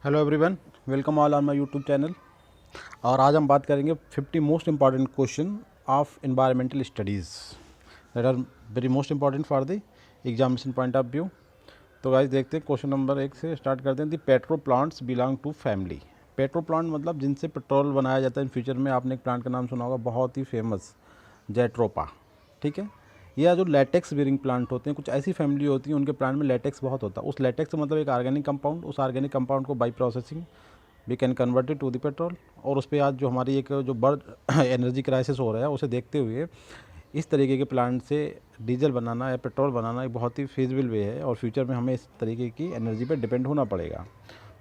Hello everyone, welcome all on my YouTube channel. और आज हम बात करेंगे 50 most important question of environmental studies that are very most important for the examination point of view. तो guys देखते हैं, question number 1 से start करते हैं। The petro plants belong to family. Petro plant मतलब जिनसे पेट्रोल बनाया जाता है इन फ्यूचर में। आपने एक प्लांट का नाम सुना होगा, बहुत ही फेमस, जेट्रोपा। ठीक है। या जो लेटेक्स बेरिंग प्लांट होते हैं, कुछ ऐसी फैमिली होती है उनके प्लांट में लेटेक्स बहुत होता है। उस लेटेक्स मतलब एक ऑर्गेनिक कंपाउंड, उस ऑर्गेनिक कंपाउंड को by processing we can convert it to the petrol. और उस पर आज जो हमारी एक जो बर्ड एनर्जी क्राइसिस हो रहा है उसे देखते हुए इस तरीके के प्लांट से डीजल बनाना या पेट्रोल बनाना एक बहुत ही फिजिबल वे है। और फ्यूचर में हमें इस तरीके की एनर्जी पर डिपेंड होना पड़ेगा।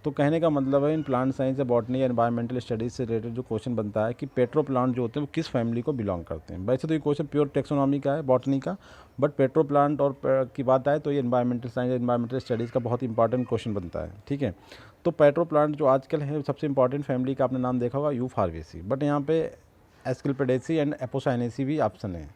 तो कहने का मतलब है, इन प्लांट साइंस या बॉटनी या एनवायरमेंटल स्टडीज़ से रिलेटेड जो क्वेश्चन बनता है कि पेट्रो प्लांट जो होते हैं वो किस फैमिली को बिलोंग करते हैं। वैसे तो ये क्वेश्चन प्योर टेक्सोनॉमी का है, बॉटनी का, बट पेट्रो प्लांट और की बात आए तो ये एनवायरमेंटल साइंस या एनवायरमेंटल स्टडीज़ का बहुत इंपॉर्टेंट क्वेश्चन बनता है। ठीक है। तो पेट्रो प्लांट जो आजकल है सबसे इंपॉर्टेंट फैमिली का आपने नाम देखा होगा, यूफॉर्बिएसी, बट यहाँ पे एस्क्लेपिडेसी एंड एपोसाइनेसी भी ऑप्शन है।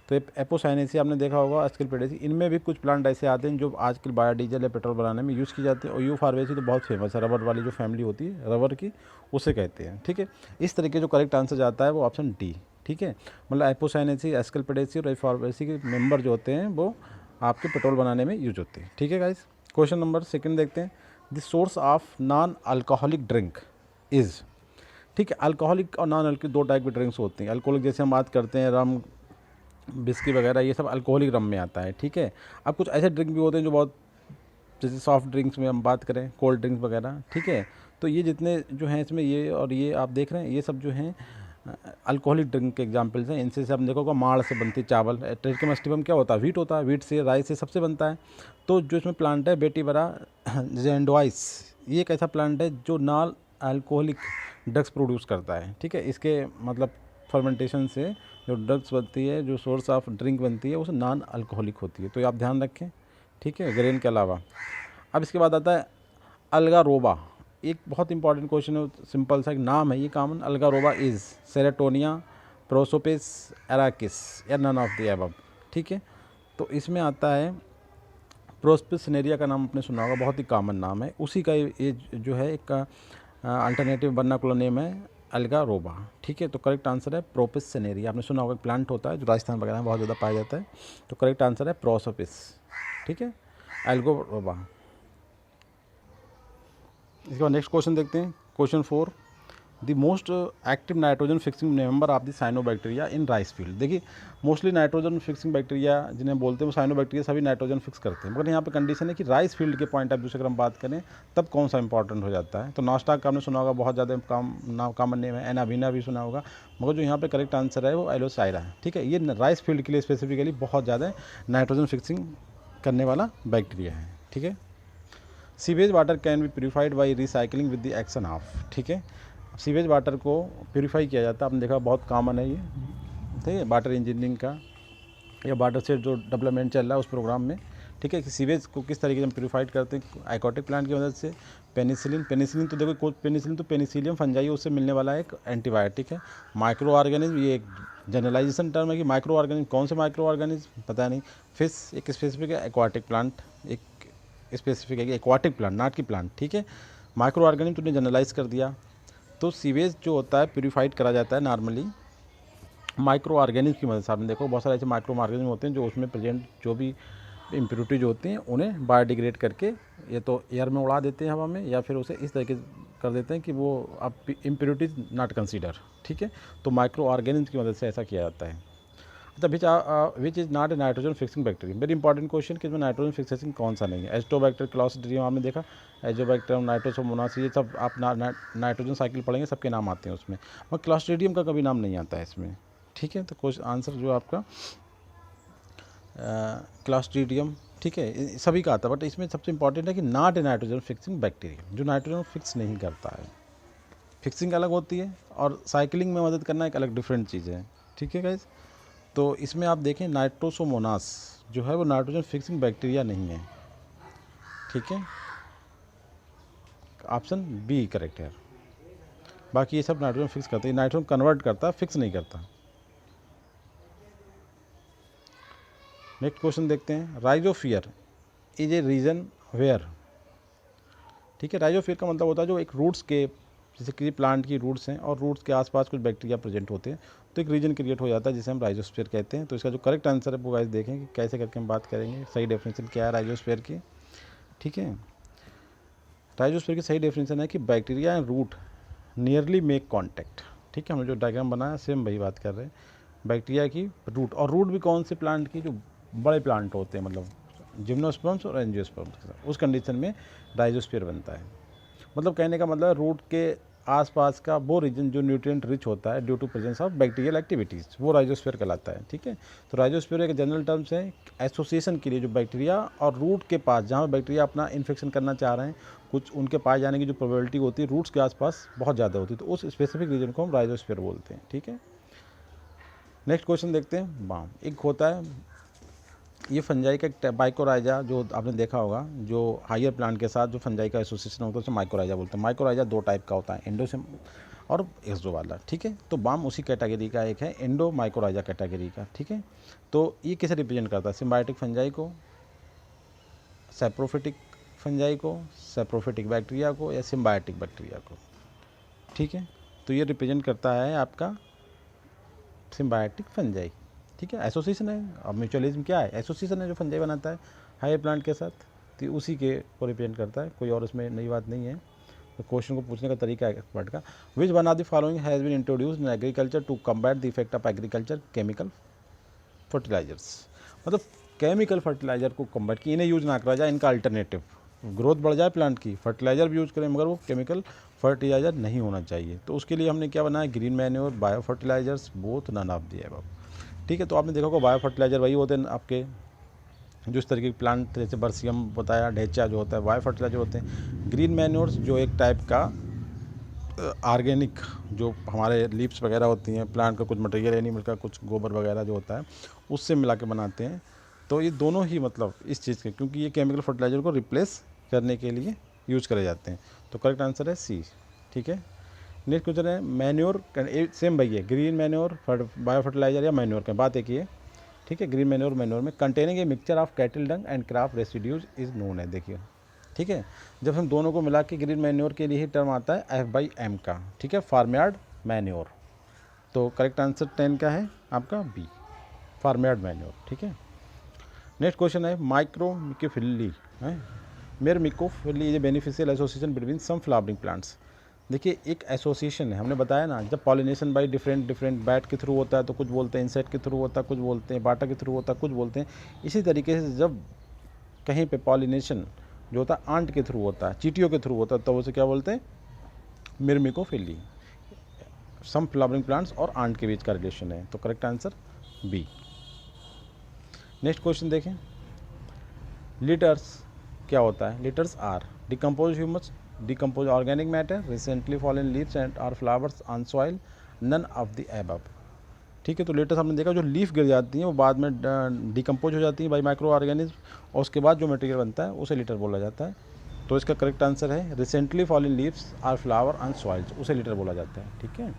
तो एपोसाइनेसी आपने देखा होगा, एस्क्लेपिडेसी, इनमें भी कुछ प्लांट ऐसे आते हैं जो आजकल बायोडीजल या पेट्रोल बनाने में यूज़ की जाते हैं। और यूफॉर्बिएसी तो बहुत फेमस है, रबर वाली जो फैमिली होती है रबर की, उसे कहते हैं। ठीक है। इस तरीके जो करेक्ट आंसर जाता है वो ऑप्शन डी। ठीक है। मतलब एपोसाइनेसी, एस्क्लेपिडेसी और यूफॉर्बिएसी के मेंबर जो होते हैं वो आपके पेट्रोल बनाने में यूज होते हैं। ठीक है गाइस। क्वेश्चन नंबर 2 देखते हैं। The source of non alcoholic drink is. ठीक है। अल्कोहलिक और नॉन अल्कोहलिक दो टाइप के ड्रिंक्स होते हैं। अल्कोहलिक जैसे हम बात करते हैं रम, बिस्की वगैरह, ये सब अल्कोहलिक रम में आता है। ठीक है। अब कुछ ऐसे ड्रिंक भी होते हैं जो बहुत, जैसे सॉफ्ट ड्रिंक्स में हम बात करें, कोल्ड ड्रिंक्स वगैरह। ठीक है। तो ये जितने जो हैं इसमें, ये और ये आप देख रहे हैं, ये सब जो हैं अल्कोहलिक ड्रिंक के एग्जांपल्स हैं। इनसे से आप देखोगे माड़ से बनती चावल, ट्रिटिकमस्टिबम क्या होता है, वीट होता है, वीट से, राइस से, सबसे बनता है। तो जो इसमें प्लांट है बेटीवरा जेंडोइस, ये एक ऐसा प्लांट है जो नॉन अल्कोहलिक ड्रग्स प्रोड्यूस करता है। ठीक है। इसके मतलब फर्मेंटेशन से जो ड्रग्स बनती है, जो सोर्स ऑफ ड्रिंक बनती है, वो नॉन अल्कोहलिक होती है। तो ये आप ध्यान रखें। ठीक है, ग्रेन के अलावा। अब इसके बाद आता है अल्गारोबा। एक बहुत इंपॉर्टेंट क्वेश्चन है, सिंपल सा एक नाम है ये कॉमन। अल्गारोबा इज़ सेरेटोनिया, प्रोसोपिस, एराकिस या नन ऑफ द अबव। ठीक है। तो इसमें आता है प्रोसपिस सिनेरिया का नाम आपने सुना होगा, बहुत ही कॉमन नाम है। उसी का ये जो है एक अल्टरनेटिव वर्नाकुलर नेम है अल्गारोबा। ठीक है। तो करेक्ट आंसर है प्रोपिस सिनेरिया। आपने सुना होगा, प्लांट होता है जो राजस्थान वगैरह में बहुत ज़्यादा पाया जाता है। तो करेक्ट आंसर है प्रोसोपिस। ठीक है, एल्गोरोबा। इसके बाद नेक्स्ट क्वेश्चन देखते हैं। Question 4, the most active nitrogen fixing member of the cyanobacteria in rice field. देखिए, मोस्टली नाइट्रोजन फिक्सिंग बैक्टीरिया जिन्हें बोलते हैं वो साइनोबैक्टीरिया सभी नाइट्रोजन फिक्स करते हैं। मगर यहाँ पे कंडीशन है कि राइस फील्ड के पॉइंट ऑफ व्यू से अगर हम बात करें तब कौन सा इंपॉर्टेंट हो जाता है। तो नास्टाक का आपने सुना होगा, बहुत ज़्यादा कॉमन नेम है। एनावीना भी सुना होगा। मगर जो यहाँ पे करेक्ट आंसर है वो एलोसाइरा है। ठीक है। ये राइस फील्ड के लिए स्पेसिफिकली बहुत ज़्यादा नाइट्रोजन फिक्सिंग करने वाला बैक्टीरिया है। ठीक है। Sewage water can be purified by recycling with the action of. ठीक है। सीवेज वाटर को प्योरीफाई किया जाता है, आपने देखा बहुत कॉमन है ये। ठीक है। वाटर इंजीनियरिंग का या वाटर से जो डेवलपमेंट चल रहा है उस प्रोग्राम में। ठीक है। कि सीवेज को किस तरीके से हम प्योरीफाइड करते हैं, एक्वाटिक प्लांट की मदद से। पेनिसिलिन, पेनिसिलिन तो देखो, पेनिसिलिन तो पेनिसिलियम फंजाई, उससे मिलने वाला एक एंटीबायोटिक है। माइक्रो ऑर्गेनिज्म, ये एक जनरलाइजेशन टर्म है कि माइक्रो ऑर्गेनिज्म, कौन से माइक्रो ऑर्गेनिज्म पता नहीं। फिश एक स्पेसिफिक है, एक्वाटिक प्लांट एक स्पेसिफिक है कि एक्वाटिक प्लांट, नाट की प्लांट। ठीक है। माइक्रो ऑर्गेनिज्म तुमने जनरलाइज कर दिया। तो सीवेज जो होता है प्यूरीफाइड करा जाता है नॉर्मली माइक्रो ऑर्गेनिज्म की मदद से। आपने देखो बहुत सारे ऐसे माइक्रो ऑर्गेनिज्म होते हैं जो उसमें प्रेजेंट जो भी इम्प्योरिटीज होती हैं उन्हें बायोडिग्रेड करके ये तो एयर में उड़ा देते हैं, हवा में, या फिर उसे इस तरीके कर देते हैं कि वो अब इम्प्योरिटीज नॉट कंसीडर। ठीक है। तो माइक्रो ऑर्गेनिज्म की मदद से ऐसा किया जाता है। अच्छा, which is not A nitrogen fixing bacteria. Very important question कि इसमें नाइट्रोजन फिक्सिंग कौन सा नहीं है। एस्टोबैक्टर, क्लॉस्ट्रिडियम आपने देखा, एजोबैक्टर, नाइट्रोसोमोनास, ये सब आप नाइट्रोजन साइकिल पढ़ेंगे, सबके नाम आते हैं उसमें, मगर क्लॉस्ट्रिडियम का कभी नाम नहीं आता है इसमें। ठीक है। तो क्वेश्चन आंसर जो आपका क्लॉस्ट्रिडियम। ठीक है, सभी का आता है, बट इसमें सबसे इंपॉर्टेंट है कि not A nitrogen fixing bacteria, जो नाइट्रोजन फिक्स नहीं करता है। फिक्सिंग अलग होती है और साइकिलिंग में मदद करना एक अलग डिफरेंट चीज़ है। ठीक है गाइज। तो इसमें आप देखें नाइट्रोसोमोनास जो है वो नाइट्रोजन फिक्सिंग बैक्टीरिया नहीं है। ठीक है। ऑप्शन बी करेक्ट है। बाकी ये सब नाइट्रोजन फिक्स करते हैं, नाइट्रोजन कन्वर्ट करता है, फिक्स नहीं करता। नेक्स्ट क्वेश्चन देखते हैं। राइजोफियर इज ए रीजन वेयर ठीक है। राइजोस्फीयर का मतलब होता है जो एक रूट्स के, जैसे किसी प्लांट की रूट्स हैं और रूट्स के आसपास कुछ बैक्टीरिया प्रेजेंट होते हैं तो एक रीजन क्रिएट हो जाता है जिसे हम राइजोस्फीयर कहते हैं। तो इसका जो करेक्ट आंसर है वो गाइस देखें कि कैसे करके हम बात करेंगे, सही डेफिनेशन क्या है राइजोस्फीयर की। ठीक है, राइजोस्फीयर की सही डेफिनेशन है कि bacteria and root nearly make contact. ठीक है, हमने जो डायग्राम बनाया सेम वही बात कर रहे हैं, बैक्टीरिया की रूट, और रूट भी कौन से प्लांट की, जो बड़े प्लांट होते हैं, मतलब जिम्नोस्पर्म्स और एंजियोस्पर्म्स, उस कंडीशन में राइजोस्फीयर बनता है। मतलब कहने का मतलब रूट के आसपास का वो रीजन जो न्यूट्रिएंट रिच होता है due to presence of bacterial activities, वो राइजोस्फीयर कहलाता है। ठीक है, तो राइजोस्फीयर एक जनरल टर्म्स है एसोसिएशन के लिए जो बैक्टीरिया और रूट के पास, जहाँ बैक्टीरिया अपना इन्फेक्शन करना चाह रहे हैं, कुछ उनके पास जाने की जो प्रोबेबिलिटी होती है रूट्स के आसपास बहुत ज़्यादा होती है, तो उस स्पेसिफिक रीजन को हम राइजोस्फीयर बोलते हैं। ठीक है, नेक्स्ट क्वेश्चन देखते हैं। बाम एक होता है, ये फंजाई का एक माइकोराइजा जो आपने देखा होगा, जो हायर प्लांट के साथ जो फंजाई का एसोसिएशन होता है उसे माइकोराइजा बोलते हैं। माइकोराइजा दो टाइप का होता है, एंडोसिम और एक्सो वाला। ठीक है, तो बाम उसी कैटेगरी का एक है, एंडो माइकोराइजा कैटेगरी का। ठीक है, तो ये किसे रिप्रेजेंट करता है, सिम्बायोटिक फंजाई को, सैप्रोफिटिक फंजाई को, सैप्रोफिटिक बैक्टीरिया को, या सिम्बायोटिक बैक्टीरिया को। ठीक है, तो ये रिप्रेजेंट करता है आपका सिम्बायोटिक फंजाई। ठीक है, एसोसिएशन है। अब म्यूचुअलिज्म क्या है, एसोसिएशन है जो फंजाई बनाता है हायर प्लांट के साथ, तो उसी के को रिप्रेजेंट करता है, कोई और इसमें नई बात नहीं है। तो क्वेश्चन को पूछने का तरीका है एक्सपर्ट का, which one of the following has been introduced in agriculture to combat the effect of agriculture chemical fertilizers. मतलब केमिकल फर्टिलाइजर को कम्बैट की, इन्हें यूज ना करा जाए, इनका अल्टरनेटिव, ग्रोथ बढ़ जाए प्लांट की, फर्टिलाइजर भी यूज़ करें मगर वो केमिकल फर्टिलाइजर नहीं होना चाहिए। तो उसके लिए हमने क्या बनाया, green manure, bio fertilizers, both none of the above. ठीक है, तो आपने देखा होगा बायो फर्टिलाइजर वही होते हैं आपके जो इस तरीके के प्लांट, जैसे बरसियम बताया, ढेचा जो होता है, बायो फर्टिलाइजर होते हैं। ग्रीन मैन्योर्स जो एक टाइप का ऑर्गेनिक, जो हमारे लीव्स वगैरह होती हैं प्लांट का, कुछ मटेरियल एनिमल का, कुछ गोबर वगैरह जो होता है उससे मिला के बनाते हैं। तो ये दोनों ही मतलब इस चीज़ के, क्योंकि ये केमिकल फर्टिलाइजर को रिप्लेस करने के लिए यूज़ करे जाते हैं। तो करेक्ट आंसर है सी। ठीक है, नेक्स्ट क्वेश्चन है, मैन्योर सेम भाई है, ग्रीन मैन्योर बायो फर्टिलाइजर या मैन्योर का बात एक ही है। ठीक है, ग्रीन मैन्योर मैन्योर में containing a mixture of cattle Dang and crop residues is known है। देखिए, ठीक है, जब हम दोनों को मिला के ग्रीन मैन्योर के लिए ही टर्म आता है F/M का। ठीक है, फार्मयार्ड मैन्योर। तो करेक्ट आंसर 10 का है आपका बी, फार्मयार्ड मैन्योर। ठीक है, नेक्स्ट क्वेश्चन है, माइक्रोमिकोफिली है, mycophily is a beneficial association between some flowering plants. देखिए, एक एसोसिएशन है, हमने बताया ना, जब पॉलिनेशन बाई डिफरेंट बैट के थ्रू होता है तो कुछ बोलते हैं इंसेक्ट के थ्रू होता है, कुछ बोलते हैं बाटा के थ्रू होता है, कुछ बोलते हैं। इसी तरीके से जब कहीं पे पॉलिनेशन जो होता है आंट के थ्रू होता है, चींटियों के थ्रू होता है, तो उसे क्या बोलते हैं, मिर्मिकोफिली। सम फ्लावरिंग प्लांट्स और आंट के बीच का रिलेशन है, तो correct answer B. Next question देखें, लिटर्स क्या होता है, litters are decompose humus, decompose organic matter, recently fallen leaves and are flowers on soil, none of the above. ठीक है, तो लेटेस्ट हमने देखा जो लीफ गिर जाती हैं वो बाद में डिकम्पोज हो जाती हैं बाई माइक्रो ऑर्गेनिज्म, और उसके बाद जो मटेरियल बनता है उसे लिटर बोला जाता है। तो इसका करेक्ट आंसर है recently fallen leaves are flower on soils, उसे लिटर बोला जाता है। ठीक है,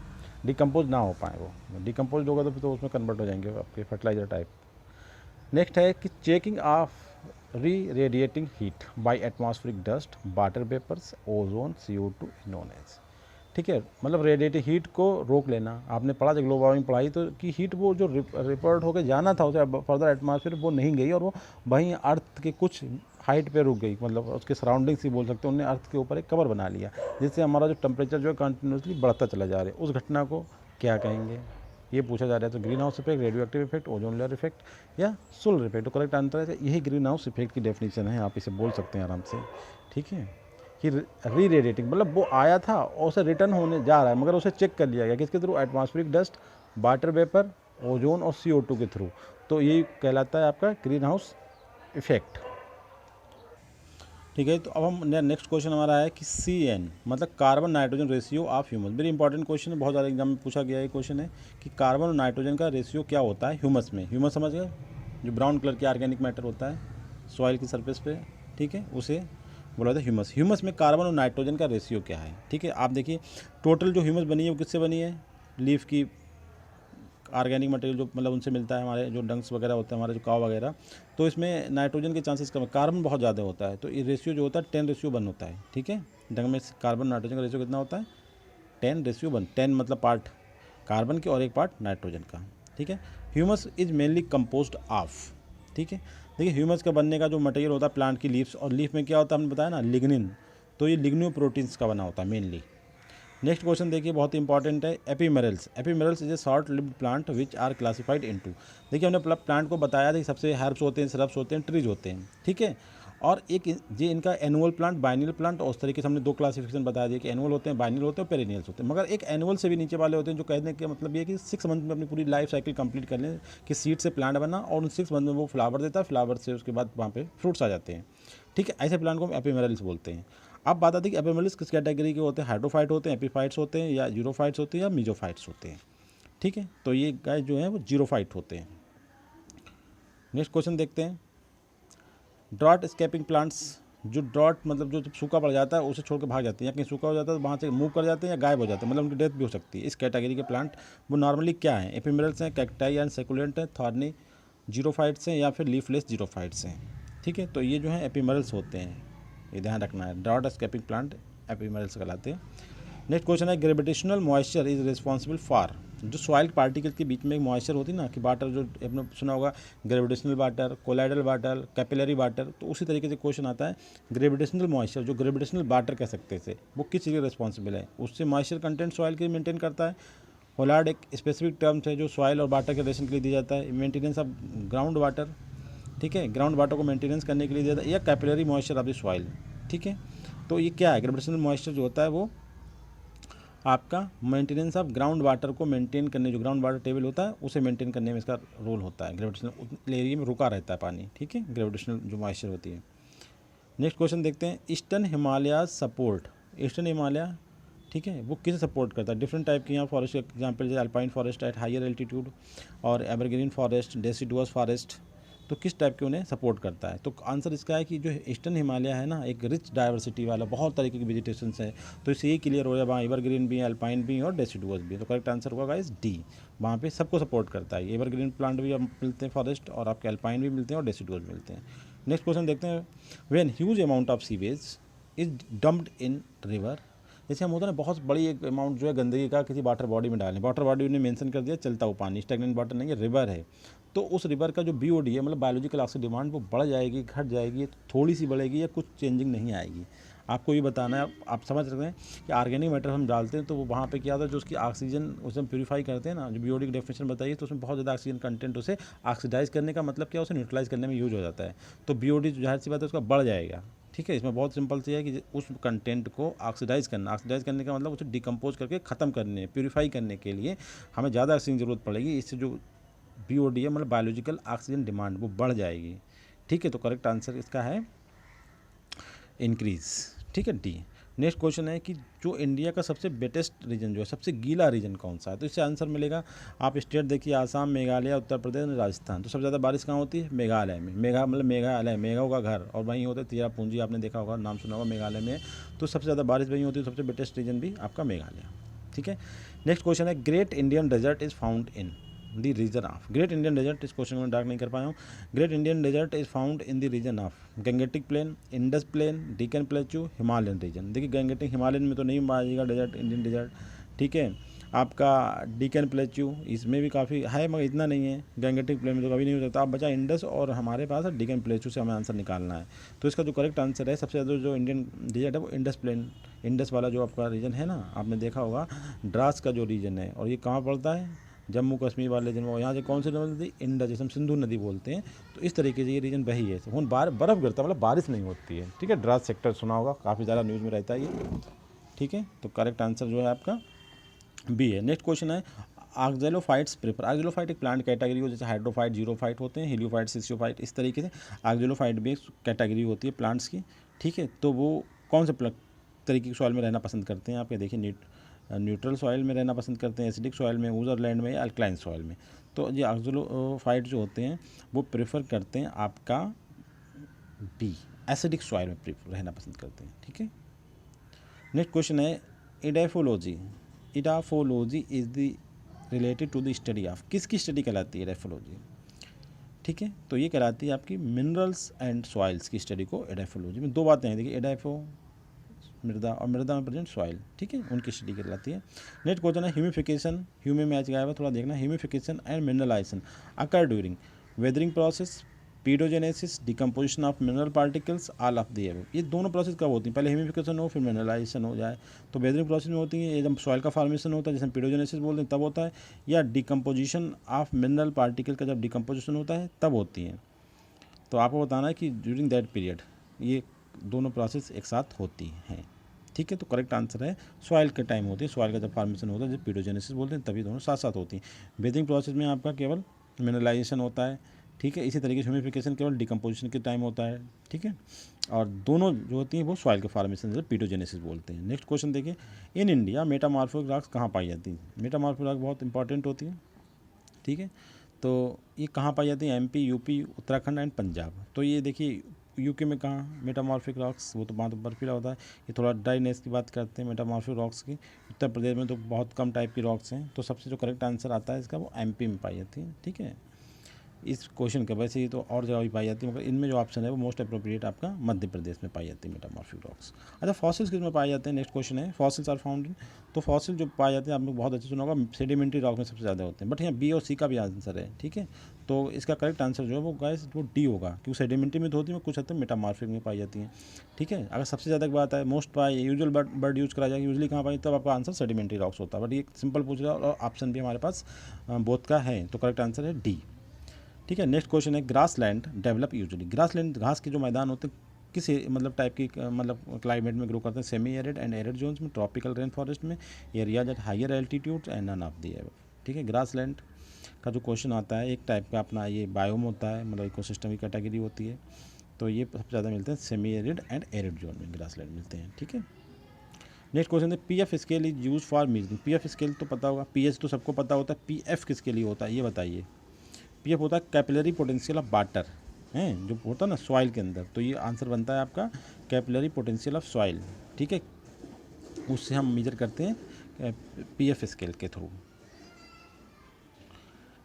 डिकम्पोज ना हो पाए, वो डिकम्पोज होगा तो फिर तो उसमें कन्वर्ट हो जाएंगे आपके फर्टिलाइजर टाइप। नेक्स्ट है कि checking of re radiating heat by atmospheric dust, water vapours, ozone, CO2 known as. ठीक है, मतलब रेडिएटिव हीट को रोक लेना। आपने पढ़ा जब ग्लोबल वार्मिंग पढ़ाई तो कि हीट वो जो रिपोर्ट होकर जाना था उसे फर्दर एटमॉस्फेयर, वो नहीं गई और वो वहीं अर्थ के कुछ हाइट पे रुक गई, मतलब उसके सराउंडिंग्स ही बोल सकते हैं, उन्होंने अर्थ के ऊपर एक कवर बना लिया, जिससे हमारा जो टेम्परेचर जो है कंटिन्यूसली बढ़ता चला जा रहा है। उस घटना को क्या कहेंगे, ये पूछा जा रहा है। तो green house effect, radio active effect, ozone layer effect या सोलर इफेक्ट। तो करेक्ट आंसर है यही ग्रीन हाउस इफेक्ट की डेफिनेशन है, आप इसे बोल सकते हैं आराम से। ठीक है, कि री रेडिएटिंग मतलब वो आया था और उसे रिटर्न होने जा रहा है, मगर उसे चेक कर लिया गया किसके through, atmospheric dust, water vapour, ozone और CO2 के थ्रू। तो ये कहलाता है आपका ग्रीन हाउस इफेक्ट। ठीक है, तो अब हम नेक्स्ट क्वेश्चन हमारा है कि CN मतलब carbon nitrogen ratio of humus. Very important question है, बहुत ज़्यादा एग्जाम में पूछा गया है क्वेश्चन है कि कार्बन और नाइट्रोजन का रेशियो क्या होता है ह्यूमस में। ह्यूमस समझ गए, जो ब्राउन कलर के ऑर्गेनिक मैटर होता है सॉइल की सरफेस पे, ठीक है, उसे बोला था ह्यूमस। ह्यूमस में कार्बन और नाइट्रोजन का रेशियो क्या है। ठीक है, आप देखिए टोटल जो ह्यूमस बनी है वो किससे बनी है, लीफ की ऑर्गेनिक मटेरियल जो मतलब उनसे मिलता है, हमारे जो डंक्स वगैरह होते हैं, हमारे जो काव वगैरह, तो इसमें नाइट्रोजन के चांसेस कम है, कार्बन बहुत ज़्यादा होता है। तो ये रेशियो जो होता है 10:1 होता है। ठीक है, डंग में कार्बन नाइट्रोजन का रेशियो कितना होता है 10:1, 10 मतलब पार्ट कार्बन के और एक पार्ट नाइट्रोजन का, ठीक है। Humus is mainly composed of, ठीक है। देखिए ह्यूमस का बनने का जो मटेरियल होता है प्लांट की लीव्स, और लीफ में क्या होता है हमने बताया ना लिग्निन, तो ये लिग्नो प्रोटीन्स का बना होता है मेनली। नेक्स्ट क्वेश्चन देखिए बहुत इंपॉर्टेंट है, ephemerals. Ephemerals is a short lived plant which are classified into, देखिए हमने प्लांट को बताया था कि सबसे हर्ब्स होते हैं, श्रब्स होते हैं, ट्रीज होते हैं, ठीक है। और एक ये इनका एनुअल प्लांट, बाइनियल प्लांट, और उस तरीके से हमने दो क्लासिफिकेशन बता दिए कि एनुअल होते हैं, बाइनियल होते हैं, पेरिनियल्स होते हैं। मगर एक एनुअल से भी नीचे वाले होते हैं जो कहने का मतलब ये है कि 6 मंथ में अपनी पूरी लाइफ साइकिल कंप्लीट कर लें कि सीड से प्लांट बना और उन 6 मंथ में वो फ्लावर देता है, फ्लावर से उसके बाद वहाँ पे फ्रूट्स आ जाते हैं, ठीक है। ऐसे प्लांट को हम एपीमेरल्स बोलते हैं। अब बात आती है कि एपीमेरल्स किस कैटेगरी के होते हैं, हाइड्रोफाइट होते हैं, एपीफाइट्स होते हैं, या जीरोफाइट्स होते हैं, या मीजोफाइट्स होते हैं, ठीक है। तो ये गाय जो है वो जीरोफाइट होते हैं। नेक्स्ट क्वेश्चन देखते हैं, ड्रॉट स्केपिंग प्लांट्स, जो ड्रॉट मतलब जो सूखा पड़ जाता है उसे छोड़ के भाग जाते हैं, या कहीं सूखा हो जाता है तो वहाँ से मूव कर जाते हैं या गायब हो जाते हैं, मतलब उनकी डेथ भी हो सकती है। इस कैटेगरी के प्लांट वो नॉर्मली क्या हैं, एपीमेरल्स हैं, कैक्टाई एंड सेकुलेंट हैं, थॉर्नी जीरोफाइट्स हैं, या फिर लीफलेस जीरोफाइट्स हैं, ठीक है। तो ये जो है एपीमेरल्स होते हैं, ये ध्यान रखना है, ड्रॉट स्केपिंग प्लांट एपीमेरल्स कहलाते हैं। नेक्स्ट क्वेश्चन है, gravitational moisture is responsible for, जो सॉइल पार्टिकल के बीच में एक मॉइस्चर होती है ना कि वाटर, जो आपने सुना होगा gravitational water, colloidal water, capillary water, तो उसी तरीके से क्वेश्चन आता है ग्रेविटेशनल मॉइस्चर, जो ग्रेविटेशनल वाटर कह सकते हैं इसे, वो किस चीज़ के रिस्पॉन्सिबल है, उससे मॉइस्चर कंटेंट सॉइल के मेंटेन करता है। होलार्ड एक स्पेसिफिक टर्म्स है जो सॉइल और वाटर के रिलेशन के लिए दिया जाता है। मेंटेनेंस ऑफ ग्राउंड वाटर, ठीक है, ग्राउंड वाटर को मेंटेनेंस करने के लिए दिया जाता है, या capillary moisture of the soil, ठीक है। तो ये क्या है, ग्रेविटेशनल मॉइस्चर जो होता है वो आपका मेंटेनेंस ऑफ ग्राउंड वाटर को मेंटेन करने, जो ग्राउंड वाटर टेबल होता है उसे मेंटेन करने में इसका रोल होता है। ग्रेविटेशनल एरिया में रुका रहता है पानी, ठीक है, ग्रेविटेशनल जो मॉइस्चर होती है। नेक्स्ट क्वेश्चन देखते हैं, eastern Himalaya support, eastern Himalaya, ठीक है, वो किसे सपोर्ट करता है। डिफरेंट टाइप के यहाँ फॉरेस्ट एग्जाम्पल जैसे alpine forest at higher altitude और एवरग्रीन फॉरेस्ट, डेसिडुअस फॉरेस्ट, तो किस टाइप के उन्हें सपोर्ट करता है। तो आंसर इसका है कि जो ईस्टर्न हिमालय है ना, एक रिच डाइवर्सिटी वाला बहुत तरीके की वेजिटेशन है, तो इससे ये क्लियर हो जाए वहाँ एवरग्रीन भी है, अल्पाइन भी है और डेसिडुअस भी है। तो करेक्ट आंसर होगा गाइस डी, वहाँ पे सबको सपोर्ट करता है। एवरग्रीन प्लांट भी मिलते हैं फॉरेस्ट, और आपके अल्पाइन भी मिलते हैं और डेसिडुअस भी मिलते हैं। नेक्स्ट क्वेश्चन देखते हैं, when huge amount of sewage is dumped in river, जैसे हम होता है ना बहुत बड़ी एक अमाउंट जो है गंदगी का किसी वाटर बॉडी में डालें, वाटर बॉडी ने मेंशन कर दिया चलता हुआ पानी, स्टैग्नेंट वाटर नहीं है, रिवर है, तो उस रिवर का जो बीओडी है मतलब बायोलॉजिकल ऑक्सीजन डिमांड वो बढ़ जाएगी, घट जाएगी, थोड़ी सी बढ़ेगी, या कुछ चेंजिंग नहीं आएगी। आपको ये बताना है, आप समझ सकते हैं कि ऑर्गेनिक मैटर हम डालते हैं तो वो वहाँ पे क्या होता है, जो उसकी ऑक्सीजन उसे हम प्यूरीफाई करते हैं ना, जो बीओडी की डेफिनेशन बताइए, तो उसमें बहुत ज़्यादा ऑक्सीजन कंटेंट, उसे ऑक्सीडाइज करने का मतलब क्या, उसे न्यूट्रलाइज करने में यूज हो जाता है, तो बीओडी जाहिर सी बात है उसका बढ़ जाएगा, ठीक है। इसमें बहुत सिंपल सी है कि उस कंटेंट को ऑक्सीडाइज करना, ऑक्सीडाइज करने का मतलब उसे डिकम्पोज करके ख़त्म करने, प्यूरीफाई करने के लिए हमें ज़्यादा ऑक्सीजन की ज़रूरत पड़ेगी, इससे जो बीओडी है मतलब बायोलॉजिकल ऑक्सीजन डिमांड वो बढ़ जाएगी, ठीक है। तो करेक्ट आंसर इसका है इंक्रीज, ठीक है, डी। नेक्स्ट क्वेश्चन है कि जो इंडिया का सबसे वेटेस्ट रीजन जो है, सबसे गीला रीजन कौन सा है, तो इससे आंसर मिलेगा, आप स्टेट देखिए, आसाम, मेघालय, उत्तर प्रदेश, राजस्थान। तो सबसे ज़्यादा बारिश कहाँ होती है, मेघालय में, मतलब मेघालय, मेघों का घर, और वहीं होता है तिरापूंजी, आपने देखा होगा, नाम सुना होगा मेघालय में, तो सबसे ज़्यादा बारिश वहीं होती है, सबसे वेटेस्ट रीजन भी आपका मेघालय, ठीक है। नेक्स्ट क्वेश्चन है, great Indian desert is found in the region of, great Indian desert, इस क्वेश्चन में डार्क नहीं कर पाया हूँ। Great Indian desert is found in the region of Gangetic plain, Indus plain, Deccan plateau, Himalayan region. देखिए Gangetic Himalayan में तो नहीं पाएगा डेजर्ट, इंडियन डेजर्ट, ठीक है। आपका डेक्कन प्लेटू इसमें भी काफ़ी है मगर इतना नहीं है, गंगेटिक प्लेन में तो कभी नहीं हो सकता। आप बचा इंडस और हमारे पास डेक्कन प्लेटू से हमें आंसर निकालना है, तो इसका जो करेक्ट आंसर है सबसे ज़्यादा जो इंडियन डेजर्ट है वो इंडस प्लेन, इंडस वाला जो आपका रीजन है ना, आपने देखा होगा द्रास का जो रीजन है, और ये कहाँ पड़ता है, जम्मू कश्मीर वाले रीजन में। यहाँ से कौन सी नदी, इंडस, जिसे हम सिंधु नदी बोलते हैं, तो इस तरीके से ये रीजन वही है। बर्फ़ गिरता मतलब बारिश नहीं होती है, ठीक है। द्रास सेक्टर सुना होगा, काफ़ी ज़्यादा न्यूज़ में रहता है ये, ठीक है। तो करेक्ट आंसर जो है आपका बी है। नेक्स्ट क्वेश्चन है, ऑक्जेलोफाइट्स प्रेफर, ऑक्जेलोफाइट एक प्लांट कैटेगरी हो, जैसे हाइड्रोफाइट, जीरोफाइट होते हैं, हीलियोफाइट, सिसियोफाइट, इस तरीके से ऑक्जेलोफाइट भी एक कैटेगरी होती है प्लांट्स की, ठीक है। तो वो कौन से तरीके की सॉइल में रहना पसंद करते हैं, आप ये देखिए, न्यूट्रल सॉइल में रहना पसंद करते हैं, एसिडिक सॉइल में, ऊजर लैंड में, या अल्कलाइन सॉइल में। तो ये ऑक्जेलोफाइट जो होते हैं वो प्रेफर करते हैं आपका बी, एसिडिक सॉइल में रहना पसंद करते हैं, ठीक है। नेक्स्ट क्वेश्चन है, edaphology, edaphology is the related to the study of, किसकी स्टडी कहलाती है इडाफोलॉजी, ठीक है। तो ये कहलाती है आपकी मिनरल्स एंड सॉइल्स की स्टडी को इडाफोलॉजी में। दो बातें हैं, देखिए, मृदा, और मृदा में प्रेजेंट सॉइल, ठीक है, उनकी स्टडी कहलाती है। नेक्स्ट क्वेश्चन है ह्यूमिफिकेशन, ह्यूमी में आज गायब है, थोड़ा देखना। Humification and mineralization occur during weathering process, pedogenesis, decomposition of mineral particles, all of the above. ये दोनों प्रोसेस कब होती हैं? पहले ह्यूमिफिकेशन हो फिर मिनरलाइजेशन हो जाए, तो वेदरिंग प्रोसेस में होती है, ये जब सॉइल का फॉर्मेशन होता है जिसे पीडोजेनेसिस बोलते हैं तब होता है, या डिकम्पोजिशन ऑफ मिनरल पार्टिकल का जब डिकम्पोजिशन होता है तब होती है। तो आपको बताना है कि ड्यूरिंग दैट पीरियड ये दोनों प्रोसेस एक साथ होती हैं, ठीक है। तो करेक्ट आंसर है सॉइल के टाइम होती है, सॉइल का जब फॉर्मेशन होता है जब पीडोजेनेसिस बोलते हैं तभी दोनों साथ साथ होती हैं। वेदरिंग प्रोसेस में आपका केवल मिनरलाइजेशन होता है, ठीक है। इसी तरीके से ह्यूमिफिकेशन केवल डिकम्पोजिशन के टाइम होता है, ठीक है। और दोनों जो होती हैं वो सॉइल के फॉर्मेशन से पीडोजेनेसिस बोलते हैं। नेक्स्ट क्वेश्चन देखिए, इन इंडिया मेटामॉर्फिक रॉक्स कहाँ पाई जाती हैं? मेटामॉर्फिक रॉक बहुत इंपॉर्टेंट होती है, ठीक है। तो ये कहाँ पाई जाती है? MP, UP, Uttarakhand and Punjab. तो ये देखिए यूके में कहाँ मेटामॉर्फिक रॉक्स, वो तो वहाँ तो बर्फीला होता है। ये थोड़ा ड्राइनेस की बात करते हैं मेटामॉर्फिक रॉक्स की। उत्तर प्रदेश में तो बहुत कम टाइप की रॉक्स हैं, तो सबसे जो करेक्ट आंसर आता है इसका वो एमपी में पाई जाती है, ठीक है। इस क्वेश्चन का वैसे ही तो और जगह भी पाई जाती है, मगर इनमें जो ऑप्शन है वो मोस्ट अप्रोप्रिएट आपका मध्य प्रदेश में पाई जाती है मेटामॉर्फिक रॉक्स। अच्छा, फॉसिल्स किस में पाए जाते हैं? नेक्स्ट क्वेश्चन है, फॉसिल्स आर फाउंड इन। तो फॉसिल जो पाए जाते हैं आपने बहुत अच्छे सुना होगा, सेडिमेंट्री रॉक में सबसे ज़्यादा होते हैं, बट यहाँ बी और सी का भी आंसर है, ठीक है। तो इसका करेक्ट आंसर जो है वो गाइस वो डी होगा, क्योंकि सेडिमेंट्री में तो होती है, कुछ हद तक मेटामॉर्फिक में पाई जाती है, ठीक है। अगर सबसे ज़्यादा बात है मोस्ट पाई यूजुअल बर्ड यूज करा जाएगा, यूजली कहाँ पाई, तब आपका आंसर सेडिमेंट्री रॉक्स होता है। बट ये सिंपल पूछ रहा है और ऑप्शन भी हमारे पास बोथ का है, तो करेक्ट आंसर है डी, ठीक है। नेक्स्ट क्वेश्चन है, grass land develop usually. Grass land घास के जो मैदान होते हैं किस मतलब टाइप की मतलब क्लाइमेट में ग्रो करते हैं? Semi arid and arid zones में, ट्रॉपिकल रेन फॉरेस्ट में, areas at higher altitude and none of the above, ठीक है। ग्रास लैंड का जो क्वेश्चन आता है एक टाइप का अपना ये बायोम होता है, मतलब इकोसिस्टम की कैटेगरी होती है, तो ये सबसे ज़्यादा मिलते हैं semi arid and arid zone में ग्रास लैंड मिलते हैं, ठीक है। नेक्स्ट क्वेश्चन है, P F scale is use for measuring. P F scale तो पता होगा, पी एच तो सबको पता होता है, पी एफ किसके लिए होता है ये बताइए? पी एफ होता है कैपिलरी पोटेंशियल ऑफ वाटर, हैं जो होता है ना सॉइल के अंदर, तो ये आंसर बनता है आपका कैपिलरी पोटेंशियल ऑफ सॉइल, ठीक है। उससे हम मेजर करते हैं पी एफ स्केल के through.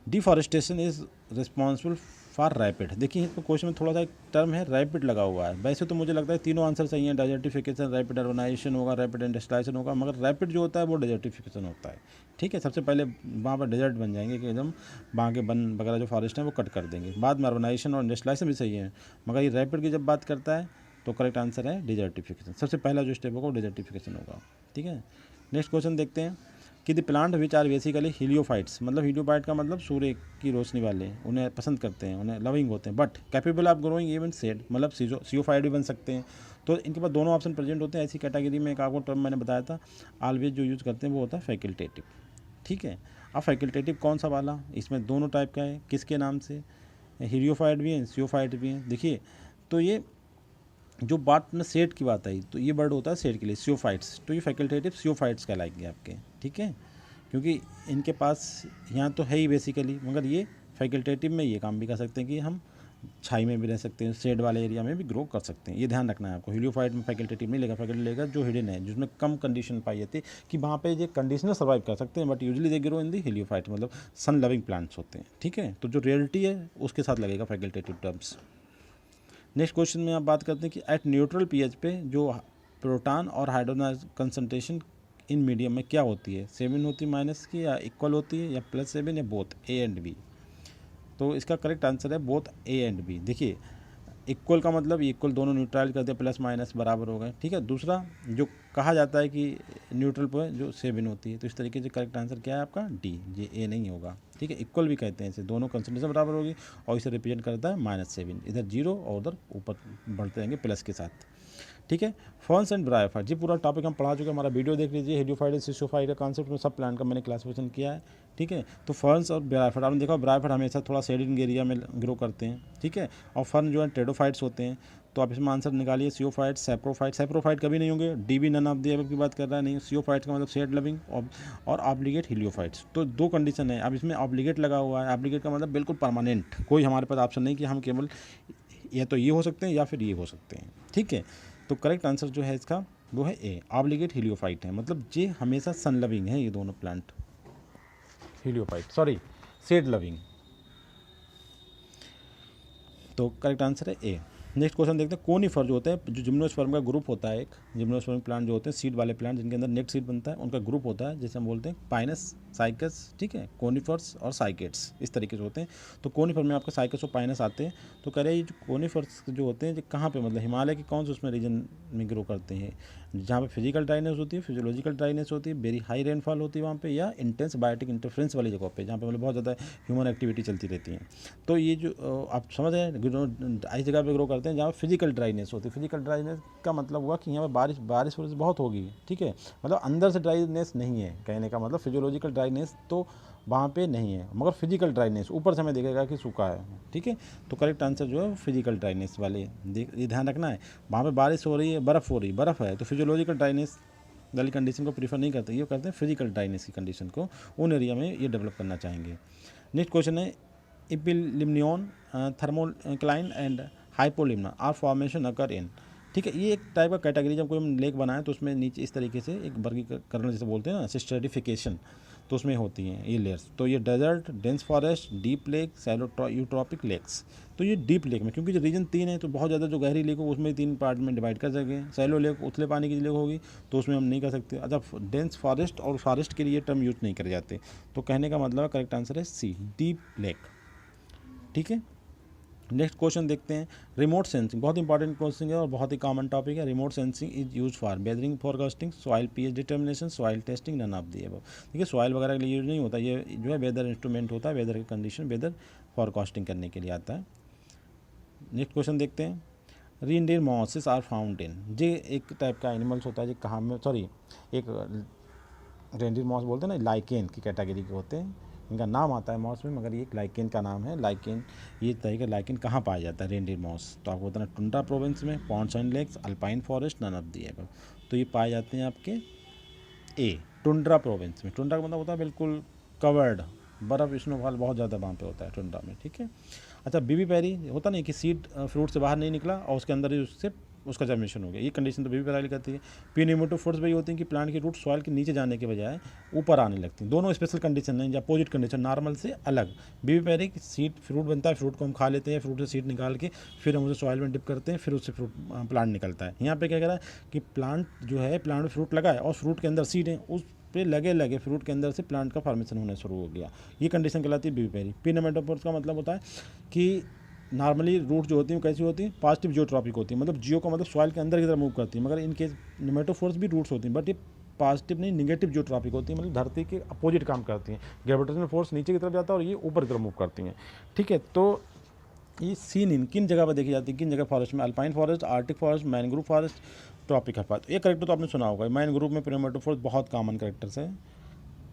Deforestation is responsible for rapid. देखिए इसमें क्वेश्चन में थोड़ा सा एक टर्म है रैपिड लगा हुआ है, वैसे तो मुझे लगता है तीनों आंसर सही हैं, डेजर्टिफिकेशन, रैपिड अर्बनाइजेशन होगा, रैपिड इंडस्ट्रियलाइजेशन होगा, मगर रैपिड जो होता है वो डेजर्टिफिकेशन होता है, ठीक है। सबसे पहले वहाँ पर डेजर्ट बन जाएंगे कि एकदम वहाँ के वन वगैरह जो फॉरेस्ट हैं वो कट कर देंगे, बाद में अर्बनाइजेशन और इंडस्ट्रियलाइजेशन भी सही है, मगर ये रैपिड की जब बात करता है तो करेक्ट आंसर है डिजर्टिफिकेशन। सबसे पहला जो स्टेप होगा वो डिजर्टिफिकेशन होगा, ठीक है। नेक्स्ट क्वेश्चन देखते हैं कि the plant which are basically heliophytes, मतलब हीलियोफाइट का मतलब सूर्य की रोशनी वाले, उन्हें पसंद करते हैं, उन्हें लविंग होते हैं, but capable of growing even said, मतलब सीओफाइट भी बन सकते हैं। तो इनके पास दोनों ऑप्शन प्रेजेंट होते हैं। ऐसी कैटेगरी में एक आपको टर्म मैंने बताया था ऑलवेज जो यूज़ करते हैं वो होता है फैकल्टेटिव, ठीक है। अब फैकल्टेटिव कौन सा वाला, इसमें दोनों टाइप का है, किसके नाम से? हीलियोफाइट भी हैं, सीओफाइट भी हैं। देखिए तो ये जो बात में सेट की बात आई, तो ये बर्ड होता है सेट के लिए सीओफाइट्स, तो ये फैकल्टेटिव सीओफाइट्स कहलाएंगे आपके, ठीक है, क्योंकि इनके पास यहाँ तो है ही बेसिकली, मगर ये फैकल्टेटिव में ये काम भी कर सकते हैं कि हम छाई में भी रह सकते हैं, शेड वाले एरिया में भी ग्रो कर सकते हैं, ये ध्यान रखना है आपको। हीलियोफाइट में फैकल्टेटिव नहीं लेगा, फैकल्टेटिव लेगा जो हिडन है, जिसमें कम कंडीशन पाई जाती है कि वहाँ पे ये कंडीशनर सर्वाइव कर सकते हैं, but usually they grow in the heliophyte, मतलब सन लविंग प्लांट्स होते हैं, ठीक है। तो जो रियलिटी है उसके साथ लगेगा फैकल्टेटिव टर्म्स। नेक्स्ट क्वेश्चन में आप बात करते हैं कि एट न्यूट्रल पीएच पे जो प्रोटॉन और हाइड्रोजन कंसंट्रेशन इन मीडियम में क्या होती है? 7 होती है माइनस की, या इक्वल होती है, या +7, या बोथ ए एंड बी? तो इसका करेक्ट आंसर है बोथ ए एंड बी। देखिए इक्वल का मतलब इक्वल दोनों न्यूट्रल कर दिया, प्लस माइनस बराबर हो गए, ठीक है। दूसरा जो कहा जाता है कि न्यूट्रल पर जो 7 होती है, तो इस तरीके से करेक्ट आंसर क्या है आपका? डी, ये ए नहीं होगा, ठीक है। इक्वल भी कहते हैं इसे, दोनों कंसंट्रेशन बराबर होगी और इसे रिप्रेजेंट करता है -7, इधर 0 और उधर ऊपर बढ़ते रहेंगे प्लस के साथ, ठीक है। फर्न्स एंड ब्रायोफाइट, जी पूरा टॉपिक हम पढ़ा चुके हैं, हमारा वीडियो देख लीजिए, हेलियोफाइट सिसोफाइट का कॉन्सेप्ट में सब प्लांट का मैंने क्लासिफिकेशन किया है, ठीक है। तो फर्न्स और ब्रायोफाइट आपने देखा, ब्रायोफाइट हमेशा थोड़ा शेडिंग एरिया में ग्रो करते हैं, ठीक है, और फर्न जो है टेडोफाइट्स होते हैं। तो आप इसमें आंसर निकालिए, सियोफाइट, सैप्रोफाइट, सैप्रोफाइट कभी नहीं होंगे, डी भी नन ऑफ द एबव की बात कर रहा है नहीं, सियोफाइट का मतलब शेड लविंग और ऑब्लिगेट हीलियोफाइट्स। तो दो कंडीशन है, अब इसमें ऑब्लिगेट लगा हुआ है, ऑब्लिगेट का मतलब बिल्कुल परमानेंट, कोई हमारे पास ऑप्शन नहीं कि हम केवल या तो ये हो सकते हैं या फिर ये हो सकते हैं, ठीक है। तो करेक्ट आंसर जो है इसका वो है ए, ऑब्लिगेट हीलियोफाइट है, मतलब ये हमेशा सन लविंग है, ये दोनों प्लांट हीलियोफाइट, सॉरी शेड लविंग। तो करेक्ट आंसर है ए। नेक्स्ट क्वेश्चन देखते हैं, कोनिफर जो होते हैं, जो जिम्नोस्पर्म का ग्रुप होता है, एक जिम्नोस्पर्म प्लांट जो होते हैं सीड वाले प्लांट जिनके अंदर नेक्ट सीड बनता है, उनका ग्रुप होता है जैसे हम बोलते हैं पाइनस, साइकस, ठीक है, कोनिफर्स और साइकेट्स, इस तरीके से होते हैं। तो कोनिफर में आपका साइकस और पाइनस आते हैं। तो कह रहे हैं ये जो कोनिफर्स जो होते हैं, जो कहाँ पे, मतलब हिमालय के कौन से उसमें रीजन में ग्रो करते हैं, जहाँ पे फिजिकल ड्राइनेस होती है, फिजियोलॉजिकल ड्राइनेस होती है, वेरी हाई रेनफॉल होती है वहाँ पे, या इंटेंस बायोटिक इंटरफ्रेंस वाली जगह पे, जहाँ पे मतलब बहुत ज़्यादा ह्यूमन एक्टिविटी चलती रहती है। तो ये जो आप समझ रहे हैं, ऐसी जगह पे ग्रो करते हैं जहाँ फिजिकल ड्राइनेस होती है। फिजिकल ड्राइनेस का मतलब हुआ कि यहाँ पे बारिश बारिश बहुत होगी, ठीक है, मतलब अंदर से ड्राइनेस नहीं है, कहने का मतलब फिजियोलॉजिकल ड्राइनेस तो वहाँ पे नहीं है, मगर फिजिकल ड्राइनेस ऊपर से हमें देखेगा कि सूखा है, ठीक है। तो करेक्ट आंसर जो है फिजिकल ड्राइनेस वाले, ये ध्यान रखना है, वहाँ पे बारिश हो रही है, बर्फ़ हो रही है, बर्फ़ है, तो फिजियोलॉजिकल ड्राइनेस वाली कंडीशन को प्रीफर नहीं करते, ये करते हैं फिजिकल ड्राइनेस की कंडीशन को, उन एरिया में ये डेवलप करना चाहेंगे। नेक्स्ट क्वेश्चन है, इपिलिम्नियन, थर्मोक्लाइन एंड हाइपोलिम्ना आर फॉर्मेशन अकर इन, ठीक है। ये एक टाइप का कैटेगरी, जब कोई हम लेक बनाएं तो उसमें नीचे इस तरीके से एक वर्गीकरण जैसे बोलते हैं ना, स्ट्रेटिफिकेशन, तो उसमें होती हैं ये लेयर्स। तो ये desert, dense forest, deep lake, shallow eutrophic lakes. तो ये डीप लेक में, क्योंकि जो रीजन 3 है तो बहुत ज़्यादा जो गहरी लेक हो उसमें 3 पार्ट में डिवाइड कर सकें। सैलो लेक उथले पानी की लेक होगी तो उसमें हम नहीं कर सकते। अच्छा, डेंस फॉरेस्ट और फॉरेस्ट के लिए टर्म यूज नहीं करे जाते। तो कहने का मतलब करेक्ट आंसर है सी, डीप लेक, ठीक है। नेक्स्ट क्वेश्चन देखते हैं, रिमोट सेंसिंग, बहुत इंपॉर्टेंट क्वेश्चन है और बहुत ही कॉमन टॉपिक है। Remote sensing is use for weathering forecasting, soil pH determination, soil testing, none of the above. देखिए सॉइल वगैरह के लिए यूज नहीं होता, ये जो है वेदर इंस्ट्रूमेंट होता है, वेदर की कंडीशन, वेदर फोरकास्टिंग करने के लिए आता है। नेक्स्ट क्वेश्चन देखते हैं, reindeer mosses are found in, ये एक टाइप का एनिमल्स होता है, जो कहाँ में, सॉरी, एक रेनडियर मॉस बोलते हैं ना, लाइकेन की कैटेगरी के होते हैं, इनका नाम आता है मॉस में, मगर ये लाइकेन का नाम है। लाइकेन, ये तरह का लाइकेन कहाँ पाया जाता है, रेनडियर मॉस, तो आपको बताना टुंड्रा प्रोविंस में, ponds and lakes, alpine forest, none of the above. तो ये पाए जाते हैं आपके ए, टुंड्रा प्रोविंस में। टुंड्रा का मतलब होता है बिल्कुल कवर्ड, बर्फ़ स्नोफॉल बहुत ज़्यादा वहाँ पे होता है टुंड्रा में, ठीक है। अच्छा, बीबी पेरी होता नहीं कि सीड फ्रूट से बाहर नहीं निकला और उसके अंदर ही उससे उसका जर्मिनेशन हो गया, ये कंडीशन तो बीबी पेरी कहती है। पी निमेटोफोर्स वही होती हैं कि प्लांट की रूट सॉइल के नीचे जाने के बजाय ऊपर आने लगती हैं। दोनों स्पेशल कंडीशन हैं, अपोजिट कंडीशन, नॉर्मल से अलग। बीबी पेरी की सीड फ्रूट बनता है, फ्रूट को हम खा लेते हैं, फ्रूट से सीड निकाल के फिर हम उसे सॉइल में डिप करते हैं, फिर उससे फ्रूट प्लांट निकलता है। यहाँ पे क्या कह रहा है कि प्लांट जो है, प्लांट में फ्रूट लगा है और फ्रूट के अंदर सीड है, उस पे लगे फ्रूट के अंदर से प्लांट का फॉर्मेशन होना शुरू हो गया, ये कंडीशन कहलाती है बीबी पेरी। पी निमेटोफोर्स का मतलब होता है कि नॉर्मली रूट जो होती है कैसी होती है, पॉजिटिव जियोट्रॉपिक होती है, मतलब जियो का मतलब सॉइल के अंदर की तरफ मूव करती है, मगर इनके निमेटोफोर्स भी रूट्स होती हैं, बट ये पॉजिटिव नहीं, निगेटिव जियोट्रॉपिक होती है, मतलब धरती के अपोजिट काम करती हैं। ग्रेविटेशनल फोर्स नीचे की तरफ जाता है और ये ऊपर की तरफ मूव करती हैं, ठीक है। तो ये सीन इन किन जगह पर देखी जाती है, किन जगह फॉरेस्ट में, alpine forest, arctic forest, mangrove forest, tropic forest. ये करेक्टर तो आपने सुना होगा, मैनग्रोव में निमेटोफोर्स बहुत कॉमन करेक्टर्स है,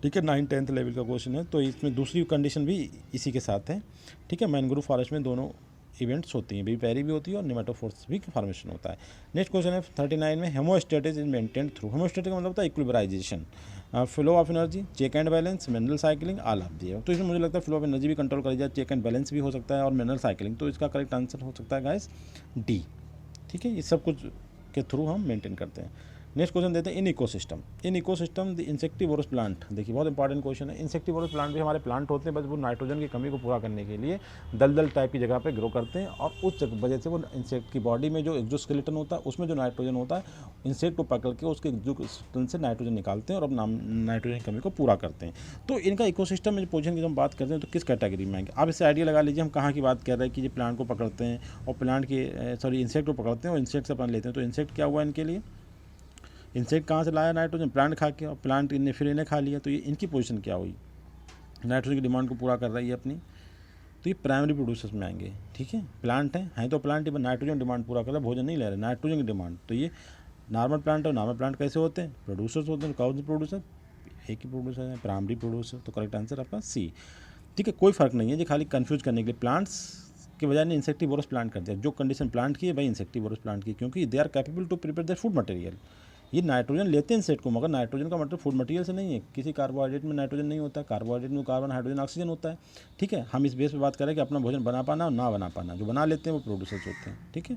ठीक है, 9th-10th लेवल का क्वेश्चन है। तो इसमें दूसरी कंडीशन भी इसी के साथ है, ठीक है। मैनग्रोव फॉरेस्ट में दोनों इवेंट्स होती हैं, बीबी पेरी भी होती है और निमेटोफोर्स भी फॉर्मेशन होता है। नेक्स्ट क्वेश्चन है 39 में, homeostasis is maintained through, homeostasis का मतलब होता है equilibrization, flow of energy, check and balance, mineral cycling, all of the. तो इसमें मुझे लगता है फ्लो ऑफ एनर्जी भी कंट्रोल करी जाए, चेक एंड बैलेंस भी हो सकता है और मिनरल साइकिलिंग, तो इसका करेक्ट आंसर हो सकता है गाइस डी, ठीक है। ये सब कुछ के थ्रू हम मेंटेन करते हैं। नेक्स्ट क्वेश्चन देते हैं, in ecosystem the insectivorous plant, देखिए बहुत इंपॉर्टेंट क्वेश्चन है। इंसेक्टिवोरस प्लांट भी हमारे प्लांट होते हैं, बस वो नाइट्रोजन की कमी को पूरा करने के लिए दलदल टाइप की जगह पे ग्रो करते हैं, और उस वजह से वो इंसेक्ट की बॉडी में जो एक्सोस्केलेटन होता है उसमें जो नाइट्रोजन होता है, इंसेक्ट को पकड़ के उसके एक्सोस्केलेटन से नाइट्रोजन निकालते हैं और अब नाइट्रोजन की कमी को पूरा करते हैं। तो इनका इकोसिस्टम में जो पोजीशन की हम बात करते हैं तो किस कैटेगरी में आएंगे, आप इससे आइडिया लगा लीजिए हम कहाँ की बात कर रहे हैं कि ये प्लांट को पकड़ते हैं और प्लांट की इंसेक्ट को पकड़ते हैं और इंसेक्ट से अपन लेते हैं। तो इंसेक्ट क्या हुआ इनके लिए, इंसेक्ट कहाँ से लाया, नाइट्रोजन, प्लांट खा के, और प्लांट ने फिर इन्हें खा लिया, तो ये इनकी पोजीशन क्या हुई, नाइट्रोजन की डिमांड को पूरा कर रही है अपनी, तो ये प्राइमरी प्रोड्यूसर्स में आएंगे, ठीक है। प्लांट हैं तो प्लांट ही नाइट्रोजन डिमांड पूरा कर रहा है, भोजन नहीं ले रहे, नाइट्रोजन की डिमांड। तो ये नॉर्मल प्लांट है, नॉर्मल प्लांट कैसे होते हैं, प्रोड्यूसर्स होते हैं, कौन से प्रोड्यूसर, एक ही प्रोड्यूसर है, प्राइमरी प्रोड्यूसर। तो करेक्ट आंसर आपका सी, ठीक है। कोई फर्क नहीं है, ये खाली कन्फ्यूज करने के लिए प्लांट्स के बजाय ने इंसेक्टिवोरस प्लांट कर दिया, जो कंडीशन प्लांट की है भाई इंसेक्टिवोरस प्लांट की, क्योंकि they are capable to prepare the food material. ये नाइट्रोजन लेते हैं इंसेक्ट को, मगर नाइट्रोजन का मतलब फूड मटेरियल से नहीं है, किसी कार्बोहाइड्रेट में नाइट्रोजन नहीं होता, कार्बोहाइड्रेट में कार्बन, हाइड्रोजन, ऑक्सीजन होता है, ठीक है। हम इस बेस पे बात करें कि अपना भोजन बना पाना और ना बना पाना, जो बना लेते हैं वो प्रोड्यूसर्स होते हैं, ठीक है।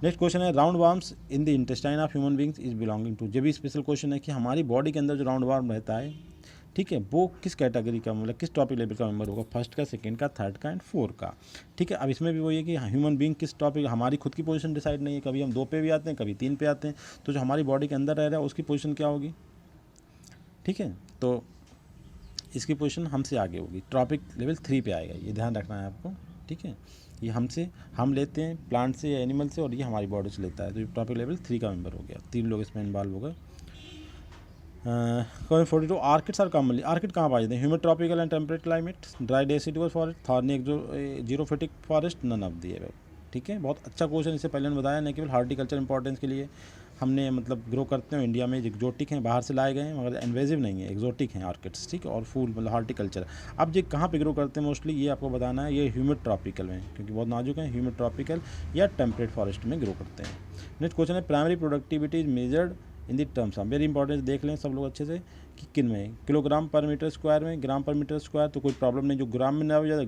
नेक्स्ट क्वेश्चन है, round worms in the intestine of human beings is belonging to, ये भी स्पेशल क्वेश्चन है कि हमारी बॉडी के अंदर जो राउंड वार्म रहता है, ठीक है, वो किस कैटेगरी का मतलब किस टॉपिक लेवल का मेंबर होगा, फर्स्ट का, सेकंड का, थर्ड का एंड फोर्थ का। ठीक है, अब इसमें भी वही है कि ह्यूमन बीइंग किस टॉपिक, हमारी खुद की पोजीशन डिसाइड नहीं है, कभी हम 2 पे भी आते हैं, कभी 3 पे आते हैं, तो जो हमारी बॉडी के अंदर रह रहा है उसकी पोजीशन क्या होगी। ठीक है, तो इसकी पोजीशन हमसे आगे होगी, टॉपिक लेवल 3 पे आएगा, ये ध्यान रखना है आपको। ठीक है, ये हम लेते हैं प्लांट से या एनिमल से, और ये हमारी बॉडी से लेता है, तो ये टॉपिक लेवल 3 का मेंबर हो गया, 3 लोग इसमें इन्वॉल्व हो गए। 42 आर्किड्स आर कॉमनली, आर्किड कहाँ पाए जाते हैं, humid tropical and temperate climate, dry deciduous forest, thorny xerophytic forest, none of the above. ठीक है, बहुत अच्छा क्वेश्चन, इससे पहले ने बताया, न केवल हार्टिकल्चर इंपॉर्टेंस के लिए हमने मतलब ग्रो करते हैं इंडिया में, एक्जोटिक हैं, बाहर से लाए गए हैं, मगर इन्वेजिव नहीं है, एक्जोटिक हैं आर्किड्स। ठीक है, और फूल मतलब हार्टिकल्चर। अब ये कहाँ पे ग्रो करते हैं मोस्टली, ये आपको बताना है, ये ह्यूमिड ट्रॉपिकल में, क्योंकि बहुत नाजुक हैं, ह्यूमिड ट्रॉपिकल या टेम्परेट फॉरेस्ट में ग्रो करते हैं। नेक्स्ट क्वेश्चन है, primary productivity is measured in the terms of, very important, देख लें सब लोग अच्छे से कि किन में, किलोग्राम पर मीटर स्क्वायर में, ग्राम पर मीटर स्क्वायर तो कोई प्रॉब्लम नहीं, जो ग्राम में ना हो जाए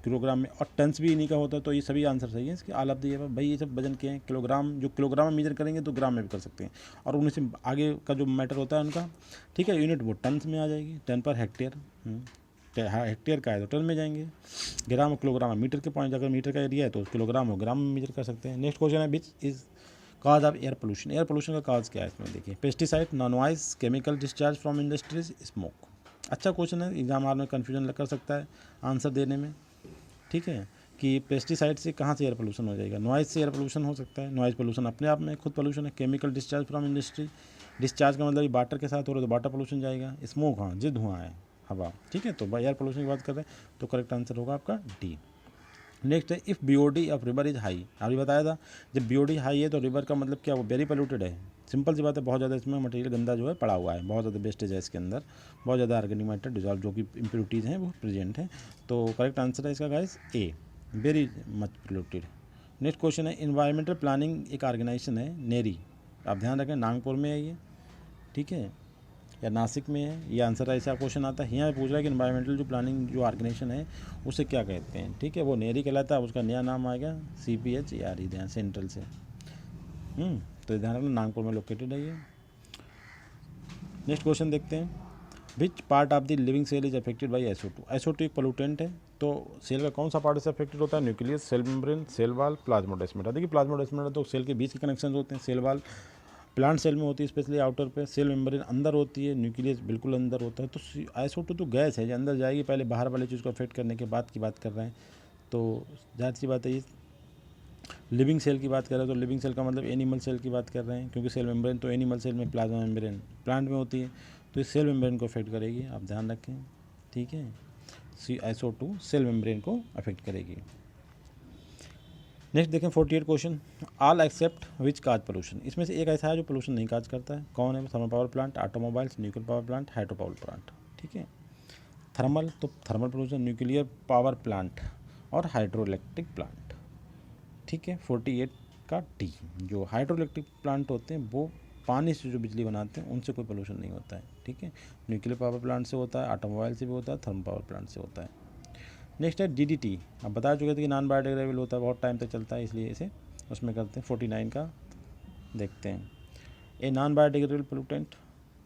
किलोग्राम में, और टन्स भी इन्हीं का होता है, तो ये सभी आंसर सही है इसके। आल ऑफ दी अबव, भाई ये सब वजन के हैं, किलोग्राम, जो किलोग्राम में मेजर करेंगे तो ग्राम में भी कर सकते हैं, और उन्हीं से आगे का जो मैटर होता है उनका, ठीक है, यूनिट वो टन्स में आ जाएगी, टन पर हेक्टेयर, हेक्टेयर का है तो टन में जाएंगे, ग्राम किलोग्राम मीटर के पॉइंट, अगर मीटर का एरिया है तो किलोग्राम हो ग्राम में मेजर कर सकते हैं। नेक्स्ट क्वेश्चन है, which is cause of air pollution, air pollution का काज क्या है इसमें देखिए, pesticide, non voice, chemical discharge from industries, smoke. अच्छा क्वेश्चन है, एग्जाम हाल में कन्फ्यूजन कर सकता है आंसर देने में। ठीक है, कि पेस्टिसाइड से कहाँ से एयर पोल्यूशन हो जाएगा, नॉइज़ से एयर पोल्यूशन हो सकता है, नॉइज़ पोल्यूशन अपने आप में खुद पोल्यूशन है, chemical discharge from industry, discharge का मतलब वाटर के साथ हो रहा है तो वाटर पोल्यूशन जाएगा, स्मोक हाँ जो धुआं है हवा। ठीक है, तो एयर पोल्यूशन की बात कर रहे हैं, तो करेक्ट आंसर होगा आपका डी। नेक्स्ट है, if BOD of river is high, अभी बताया था, जब बीओडी हाई है तो रिवर का मतलब क्या, वो वेरी पोल्यूटेड है, सिंपल सी बात है, बहुत ज़्यादा इसमें मटेरियल गंदा जो है पड़ा हुआ है, बहुत ज़्यादा वेस्टेज है इसके अंदर, बहुत ज़्यादा ऑर्गेनिक मैटर डिजॉल्व जो कि इम्प्योरिटीज़ हैं वो प्रेजेंट है, तो करेक्ट आंसर है इसका guys A, very much polluted. Next question है, इन्वायरमेंटल प्लानिंग एक ऑर्गेनाइजेशन है नेरी, आप ध्यान रखें नागपुर में है ये, ठीक है, या नासिक में है, ये आंसर ऐसा क्वेश्चन आता है, यहाँ पूछ रहा है कि इन्वायरमेंटल जो प्लानिंग जो ऑर्गेनाइजेशन है उसे क्या कहते हैं। ठीक है, वो नेरी कहलाता है, उसका नया नाम आएगा CPHERE, ध्यान सेंट्रल से, तो ध्यान रखना नागपुर में लोकेटेड है ये। नेक्स्ट क्वेश्चन देखते हैं, which part of the living cell is affected by SO2, SO2 एक पोल्यूटेंट है, तो सेल का कौन सा पार्ट से अफेक्टेड होता है, nucleus, cell membrane, cell wall, plasmodesmata. देखिए प्लाज्मोडेस्माटा तो सेल के बीच के कनेक्शन होते हैं, सेल वाल प्लांट सेल में होती है, स्पेशली आउटर पे, सेल मेम्ब्रेन अंदर होती है, न्यूक्लियस बिल्कुल अंदर होता है, तो SO2 तो गैस है जो अंदर जाएगी, पहले बाहर वाले चीज़ को अफेक्ट करने के बाद की बात कर रहे हैं, तो जाहिर सी बात है ये लिविंग सेल की बात कर रहे हैं, तो लिविंग सेल का मतलब एनिमल सेल की बात कर रहे हैं, क्योंकि सेल मेम्ब्रेन तो एनिमल सेल में, प्लाज्मा मेम्ब्रेन प्लांट में होती है, तो इस सेल मेम्ब्रेन को अफेक्ट करेगी, आप ध्यान रखें। ठीक है, SO2 सेल मेम्ब्रेन को अफेक्ट करेगी। नेक्स्ट देखें 48 क्वेश्चन, ऑल एक्सेप्ट विच काज पोल्यूशन, इसमें से एक ऐसा है जो पोल्यूशन नहीं काज करता है, कौन है, thermal power plant, automobiles, nuclear power plant, hydro power plant. ठीक है, थर्मल तो thermal pollution, nuclear power plant और हाइड्रो इलेक्ट्रिक प्लांट। ठीक है, 48 का डी, जो हाइड्रो इलेक्ट्रिक प्लांट होते हैं वो पानी से जो बिजली बनाते हैं उनसे कोई पोल्यूशन नहीं होता है। ठीक है, न्यूक्लियर पावर प्लांट से होता है, ऑटोमोबाइल से भी होता है, थर्मल पावर प्लांट से होता है। नेक्स्ट है DDT, अब बता चुके थे कि नॉन बायोडिग्रेडेबल होता है, बहुत टाइम तक चलता है, इसलिए इसे उसमें करते हैं। 49 का देखते हैं, ए नॉन बायोडिग्रेडेबल पोल्यूटेंट,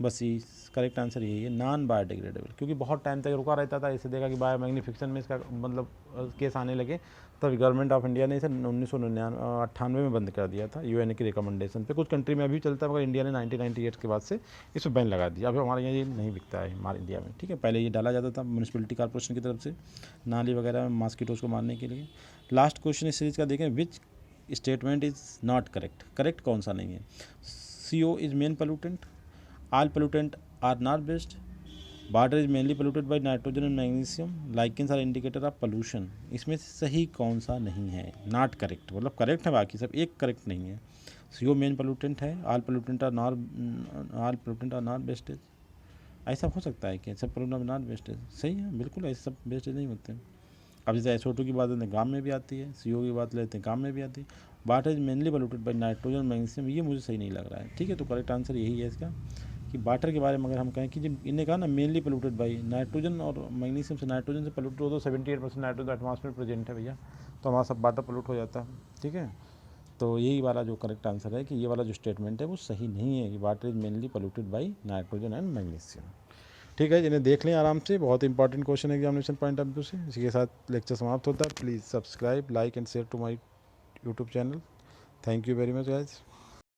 बस ये करेक्ट आंसर यही है, नॉन बायोडिग्रेडेबल, क्योंकि बहुत टाइम तक रुका रहता था, इसे देखा कि बायो मैग्निफिकेशन में इसका मतलब केस आने लगे, तब गवर्नमेंट ऑफ इंडिया ने इसे 1998 में बंद कर दिया था, UN की रिकमेंडेशन पे। कुछ कंट्री में अभी चलता है, मगर इंडिया ने 1998 के बाद से इस पर बैन लगा दिया, अभी हमारे यहाँ ये नहीं बिकता है हमारे इंडिया में। ठीक है, पहले ये डाला जाता था म्यूनसिपलिटी कॉर्पोरेशन की तरफ से नाली वगैरह में मॉस्किटोज़ को मारने के लिए। लास्ट क्वेश्चन इस सीरीज़ का देखें, which statement is not correct, correct कौन सा नहीं है, CO is main pollutant, all pollutant are not based, water is mainly polluted by nitrogen and magnesium, lichens are indicator of pollution, इसमें से सही कौन सा नहीं है, नॉट करेक्ट, मतलब करेक्ट है बाकी सब, एक करेक्ट नहीं है। CO मेन पोल्यूटेंट है, ऑल पोल्यूटेंट आर नॉट बेस्टेज, ऐसा हो सकता है कि सब पोल्यूटेंट नॉट बेस्टेज, सही है बिल्कुल, ऐसे सब बेस्टेज नहीं होते हैं। अब जैसे SO2 की बात लेते हैं काम में भी आती है, CO की बात लेते हैं काम में भी आती है, water is mainly polluted by nitrogen magnesium, ये मुझे सही नहीं लग रहा है। ठीक है, तो करेक्ट आंसर यही है इसका, कि वाटर के बारे में अगर हम कहें कि जब इन्हें कहा ना मेनली पोल्यूटेड बाई नाइट्रोजन और मैग्नीशियम से, नाइट्रोजन से पोल्यूट हो तो 78% नाइट्रोजन एटमॉस्फेयर प्रेजेंट है भैया, तो हमारा सब वाटर पोल्यूट हो जाता है। ठीक है, तो यही वाला जो करेक्ट आंसर है कि ये वाला जो स्टेटमेंट है वो सही नहीं है, कि water is mainly polluted by nitrogen and magnesium. ठीक है, इन्हें देख लें आराम से, बहुत इंपॉर्टेंट क्वेश्चन है एग्जामिनेशन पॉइंट ऑफ व्यू से। इसी के साथ लेक्चर समाप्त होता है। Please subscribe, like and share to my YouTube channel. Thank you very much guys.